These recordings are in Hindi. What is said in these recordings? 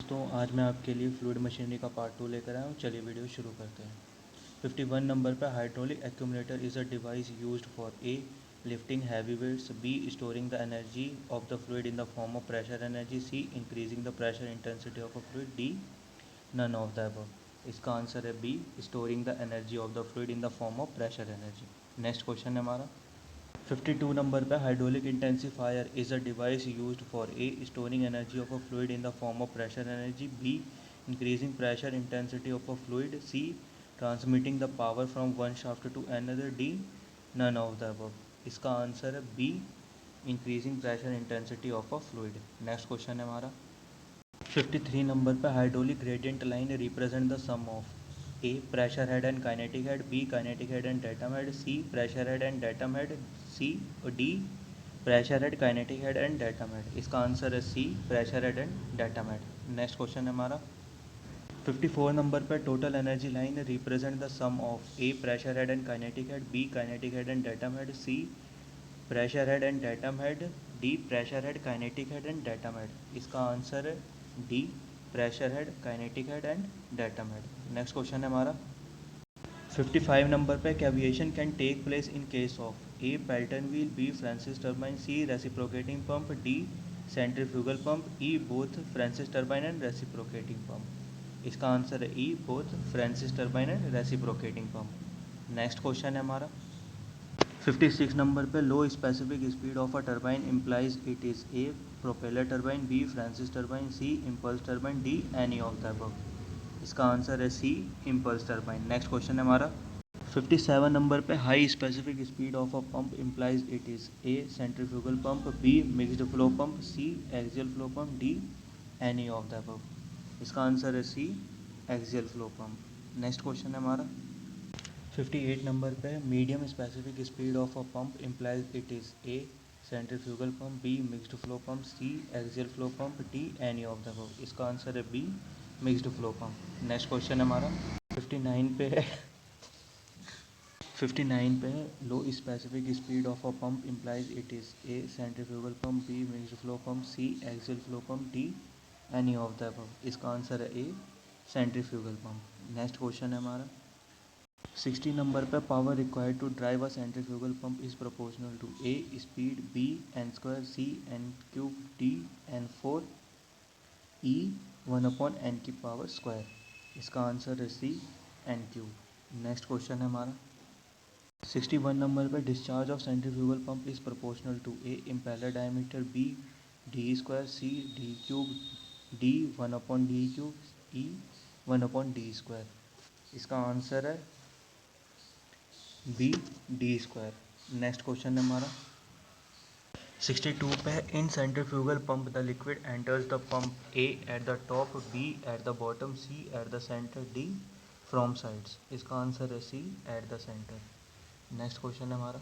तो आज मैं आपके लिए फ्लूइड मशीनरी का पार्ट 2 लेकर आया हूँ। चलिए वीडियो शुरू करते हैं। 51 नंबर पर hydraulic accumulator is a device used for A lifting heavy weights, B storing the energy of the fluid in the form of pressure energy, C increasing the pressure intensity of a fluid, D none of the above. इसका आंसर है B storing the energy of the fluid in the form of pressure energy. Next question है हमारा 52 नंबर पे hydraulic intensifier is a device used for a storing energy of a fluid in the form of pressure energy, B increasing pressure intensity of a fluid, C transmitting the power from one shaft to another, D none of the above. इसका आंसर है B increasing pressure intensity of a fluid. Next question है हमारा 53 नंबर पे hydraulic gradient line represent the sum of A pressure head and kinetic head, B kinetic head and datum head, C pressure head and datum head, C D pressure head kinetic head and datum head. इसका आंसर है C pressure head and datum head. Next question है हमारा 54 नंबर पर total energy line represent the sum of A pressure head and kinetic head, B kinetic head and datum head, C pressure head and datum head, D pressure head kinetic head and datum head. इसका आंसर है D pressure head kinetic head and datum head. Next question है हमारा 55 नंबर पे cavitation can take place in case of A Pelton wheel, B Francis turbine, C reciprocating pump, D centrifugal pump, E both Francis turbine and reciprocating pump. इसका आंसर है E both Francis turbine and reciprocating pump. Next question है हमारा 56 नंबर पे low specific speed of a turbine implies it is A propeller turbine, B Francis turbine, C impulse turbine, D any of the above. इसका आंसर है C impulse turbine. Next question है हमारा 57 नंबर पे high specific speed of a pump implies it is A centrifugal pump, B mixed flow pump, C axial flow pump, D any of the above. इसका आंसर है C axial flow pump. Next question है हमारा 58 नंबर पे medium specific speed of a pump implies it is A centrifugal pump, B mixed flow pump, C axial flow pump, D any of the above. इसका आंसर है B mixed flow pump. Next question है हमारा 59 पे है 59 पे low specific speed of a pump implies it is A centrifugal pump, B mixed flow pump, C axial flow pump, D any of the above. इसका आंसर है A centrifugal pump. Next question है हमारा 60 नंबर पर power required to drive a centrifugal pump is proportional to A speed, B N square, C N cube, D N four, E one upon N की पावर स्क्वायर। इसका आंसर है C N cube. Next question है हमारा 61 नंबर पर discharge of centrifugal pump is proportional to A impeller diameter, B D square, C D cube, D one upon D cube, E one upon D square. इसका आंसर है B D square. Next question है हमारा 62 पे है in centrifugal pump the liquid enters the pump A at the top, B at the bottom, C at the centre, D from sides. इसका आंसर है C at the centre. Next question है हमारा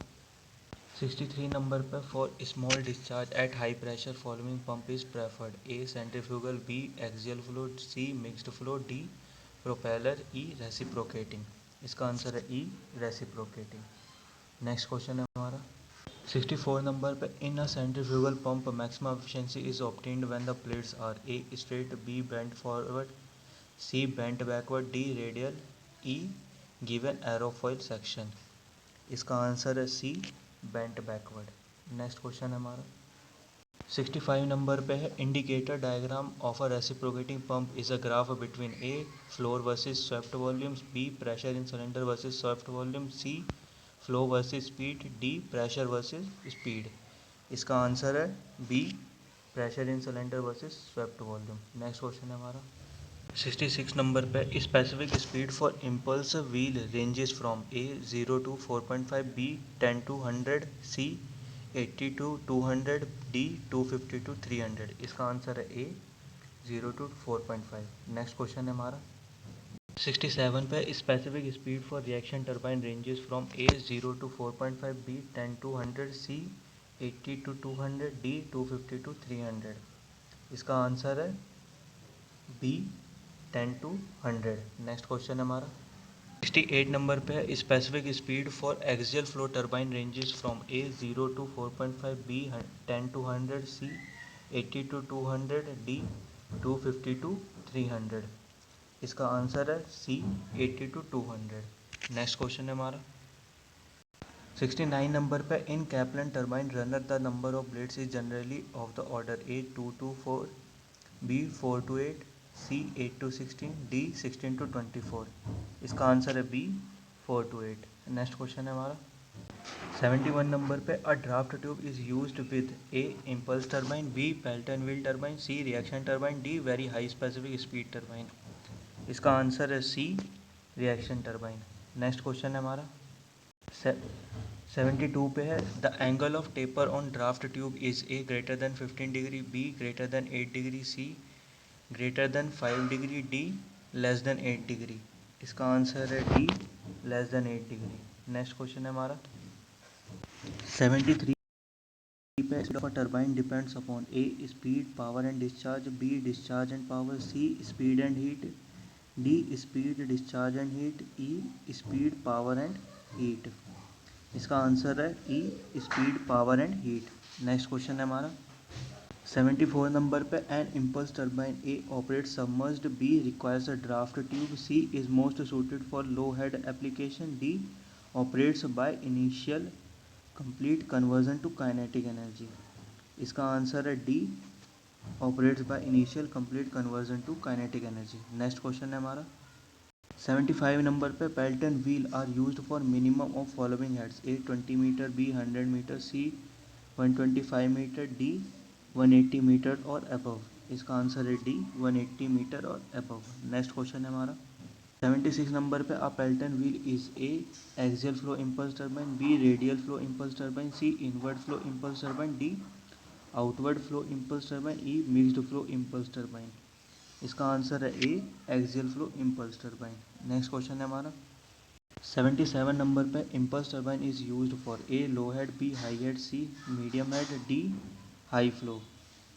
63 नंबर पर for small discharge at high pressure following pump is preferred A centrifugal, B axial flow, C mixed flow, D propeller, E reciprocating. इसका आंसर है ई रेसिप्रोकेटिंग। नेक्स्ट क्वेश्चन है हमारा 64 नंबर पे in a centrifugal pump maximum efficiency is obtained when the plates are A straight, B bent forward, C bent backward, D radial, E given aerofoil section. इसका आंसर है C bent backward. Next question है हमारा 65 नंबर पे है indicator diagram of a reciprocating pump is a graph between A flow versus swept volumes, B pressure in cylinder versus swept volume, C flow versus speed, D pressure versus speed. इसका आंसर है B pressure in cylinder versus swept volume. Next question है हमारा 66 नंबर पे specific speed for impulse wheel ranges from A 0 to 4.5, B 10 to 100, C 80 to 200, D 250 to 300। इसका आंसर है ए 0 to 4.5। नेक्स्ट क्वेश्चन है हमारा 67 पे specific speed for reaction turbine ranges from A 0 to 4.5, B 10 to 100, C 80 to 200, D 250 to 300। इसका आंसर है बी 10 to 100। नेक्स्ट क्वेश्चन है हमारा 68 नंबर पे specific speed for axial flow turbine ranges from A 0 to 4.5, B 10 to 100, C 80 to 200, D 250 to 300। इसका आंसर है सी 80 to 200। नेक्स्ट क्वेश्चन है हमारा 69 नंबर पे in Kaplan turbine runner the number of blades is generally of the order A 2 to 4, B 4 to 8, C 8 to 16, D 16 to 24। इसका आंसर है बी 4 to 8। नेक्स्ट क्वेश्चन है हमारा 71 नंबर पे a draft tube is used with A impulse turbine, B Pelton wheel turbine, C reaction turbine, D very high specific speed turbine. इसका आंसर है C reaction turbine. Next question है हमारा 72 पे है the angle of taper on draft tube is A greater than 15 degree, B greater than 8 degree, C greater than 5 degree, D less than 8 degree. इसका आंसर है D less than 8 degree. Next question है हमारा 73 पे speed of a turbine depends upon A speed, power and discharge, B discharge and power, C speed and heat, D speed, discharge and heat, E speed, power and heat। इसका आंसर है E speed power and heat. Next question है हमारा 74 नंबर पे an impulse turbine A operate submerged, B requires a draft tube, C is most suited for low head application, D operates by initial complete conversion to kinetic energy. इसका आंसर है D operates by initial complete conversion to kinetic energy. Next question है हमारा 75 नंबर पे Pelton wheel are used for minimum of following heads A 20 metre, B 100 metre, C 125 metre, D 180 metre और अबव। इसका आंसर है डी 180 मीटर और अबव। नेक्स्ट क्वेश्चन है हमारा 76 नंबर पे a Pelton wheel is A axial flow impulse turbine, B radial flow impulse turbine, C inward flow impulse turbine, D outward flow impulse turbine, E mixed flow impulse turbine. इसका आंसर है A axial flow impulse turbine. Next question है हमारा 77 नंबर पे impulse turbine is used for A low head, B high head, C medium head, D high flow.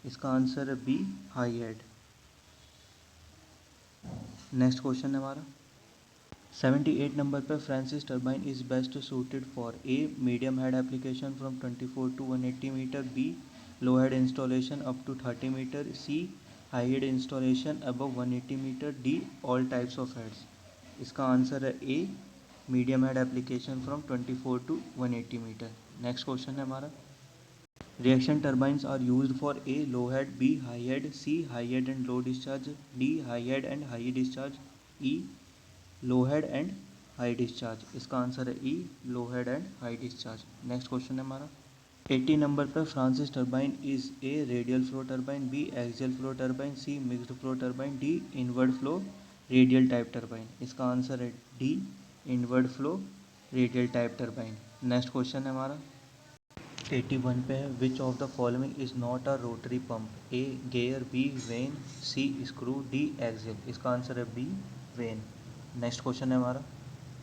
इसका आंसर है B high head. Next question है हमारा 78 नंबर पे Francis turbine is best suited for A medium head application from 24 to 180 metre, B low head installation up to 30 metre, C high head installation above 180 metre, D all types of heads. इसका आंसर है A medium head application from 24 to 180 metre. Next question है हमारा reaction turbines are used for A low head, B high head, C high head and low discharge, D high head and high discharge, E low head and high discharge. इसका आंसर है E low head and high discharge. Next question है हमारा 80 नंबर पर Francis turbine is a radial flow turbine, B axial flow turbine, C mixed flow turbine, D inward flow radial type turbine. इसका आंसर है D inward flow radial type turbine. Next question है हमारा 81 पे है which of the following is not a rotary pump, A gear, B vane, C screw, D axial. इसका आंसर है बी वेन। नेक्स्ट क्वेश्चन है हमारा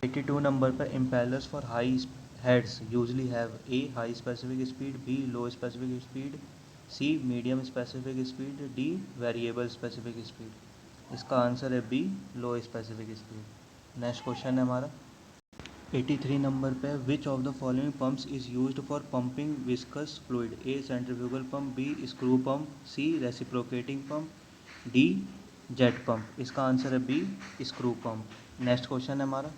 82 नंबर पर impellers for high heads usually have A high specific speed, B low specific speed, C medium specific speed, D variable specific speed. इसका आंसर है B low specific speed. Next question है हमारा 83 नंबर पे which of the following pumps is used for pumping viscous fluid, A centrifugal pump, B screw pump, C reciprocating pump, D jet pump. इसका आंसर है B screw pump. Next question है हमारा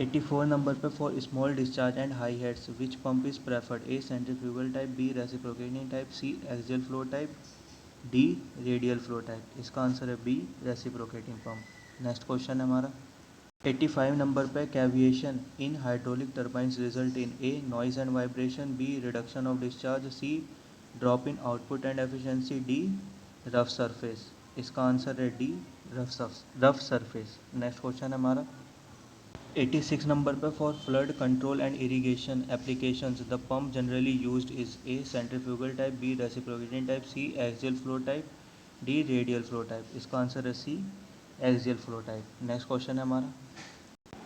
84 नंबर पे for small discharge and high heads which pump is preferred, A centrifugal type, B reciprocating type, C axial flow type, D radial flow type. इसका आंसर है B reciprocating pump. Next question है हमारा 85 नंबर पे cavitation in hydraulic turbines result in A noise and vibration, B reduction of discharge, C drop in output and efficiency, D rough surface. इसका आंसर है D rough surface. Next question है हमारा 86 नंबर पे for flood control and irrigation applications the pump generally used is A centrifugal type, B reciprocating type, C axial flow type, D radial flow type. इसका आंसर है C axial flow type. Next question है हमारा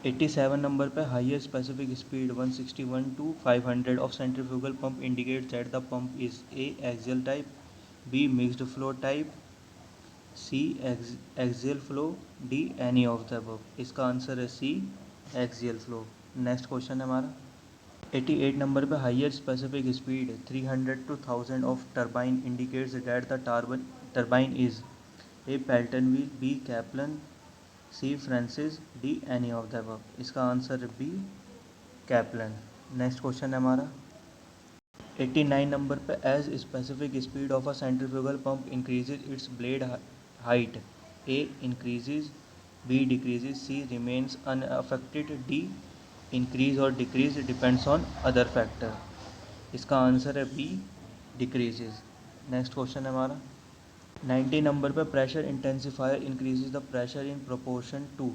87 नंबर पे highest specific speed 161 to 500 of centrifugal pump indicates that the pump is A axial type, B mixed flow type, C axial flow, D any of the above. इसका आंसर है C axial flow. Next question है हमारा 88 नंबर पे highest specific speed 300 to 1000 of turbine indicates that the turbine is A Pelton wheel, B Kaplan, C Francis, D any of the above. इसका answer B Kaplan. Next question है हमारा 89 नंबर पे, as specific speed of a centrifugal pump increases its blade height, A increases, B decreases, C remains unaffected, D increase और decrease depends on other factor. इसका आंसर है बी डिक्रीजेज। नेक्स्ट क्वेश्चन है हमारा 90 नंबर पे, pressure intensifier increases the pressure in proportion to,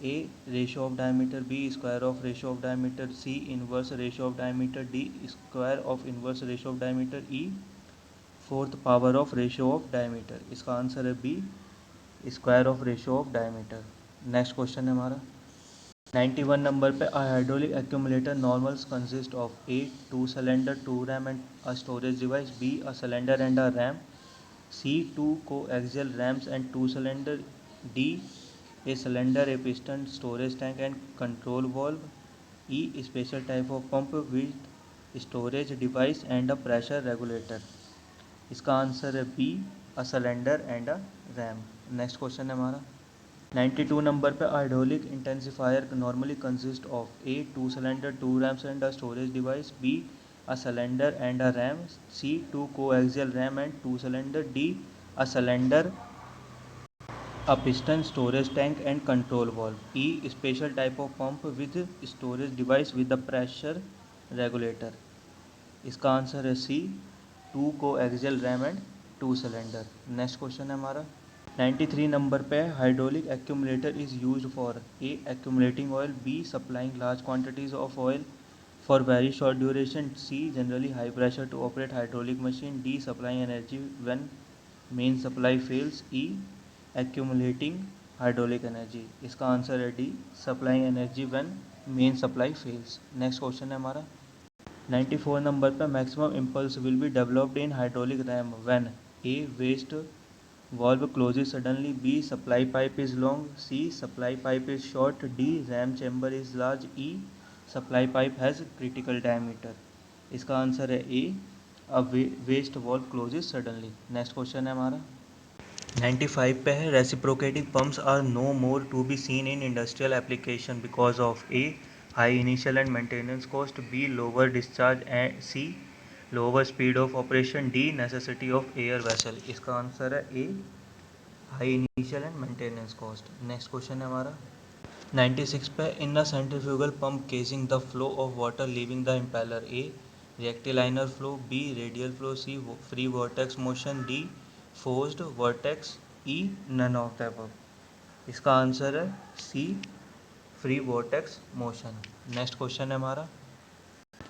A ratio of diameter, B square of ratio of diameter, C inverse ratio of diameter, D square of inverse ratio of diameter, E fourth power of ratio of diameter. इसका आंसर है B square of ratio of diameter. Next question है हमारा 91 नंबर पे, a hydraulic accumulator normals consist of A 2 cylinder 2 ram and a storage device, B a cylinder and a ram, C 2 coaxial rams and 2 cylinder, D a cylinder, a piston, storage tank and control valve, E special type of pump with storage device and a pressure regulator। इसका आंसर है B a cylinder and a ram. Next question है हमारा 92 नंबर पे, hydraulic intensifier normally consist of A 2 cylinder 2 rams and a storage device, B a cylinder and a ram, C 2 coaxial ram and 2 cylinder, D a cylinder, a piston, storage tank and control valve, E special type of pump with storage device with the pressure regulator। इसका आंसर है C 2 coaxial ram and 2 cylinder. Next question है हमारा 93 नंबर पे, hydraulic accumulator is used for A accumulating oil, B supplying large quantities of oil for very short duration, C generally high pressure to operate hydraulic machine, D supplying energy when main supply fails, E accumulating hydraulic energy. इसका आंसर है D supplying energy when main supply fails. Next question है हमारा 94 नंबर पर, maximum impulse will be developed in hydraulic ram when A waste valve closes suddenly, B supply pipe is long, C supply pipe is short, D ram chamber is large, E supply pipe has critical diameter। इसका आंसर है A a waste valve closes suddenly. Next question है हमारा 95 पे है, reciprocating pumps are no more to be seen in industrial application because of A high initial and maintenance cost, B lower discharge and C lower speed of operation, D necessity of air vessel. इसका आंसर है A high initial and maintenance cost. Next question है हमारा 96 पे, in the centrifugal pump casing the flow of water leaving the impeller, A rectilinear flow, B radial flow, C free vortex motion, D forced vortex, E none of the above. इसका आंसर है C free vortex motion. Next question है हमारा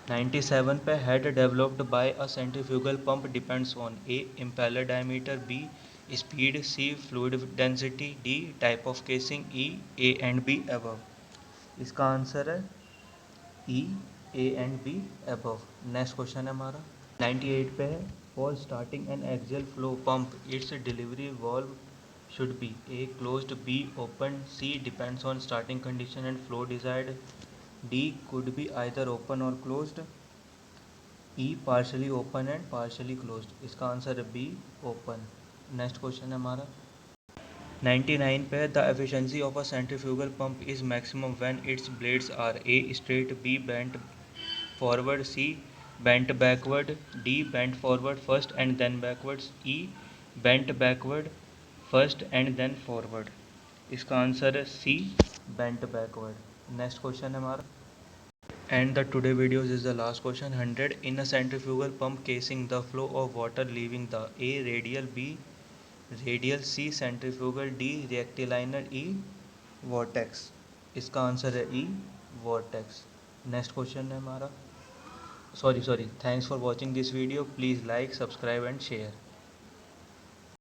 97 पे, head developed by a centrifugal pump depends on A impeller diameter, B speed, C fluid density, D type of casing, E A and B above. इसका आंसर है E A and B above. Next question है हमारा 98 पे है, for starting N axial flow pump it's delivery valve should be A closed, B open, C depends on starting condition and flow desired, D could be either open or closed, E partially open and partially closed। इसका आंसर है B open। नेक्स्ट क्वेश्चन है हमारा 99 पे, the efficiency of a centrifugal pump is maximum when its blades are A straight, B bent forward, C bent backward, D bent forward first and then backwards, E bent backward first and then forward. इसका आंसर है C bent backward. Next question है हमारा and the today videos is the last question 100, in a centrifugal pump casing the flow of water leaving the A radial, B radial, C centrifugal, D rectilinear, E vortex। इसका आंसर है E vortex। नेक्स्ट क्वेश्चन है हमारा sorry thanks for watching this video, please like subscribe and share.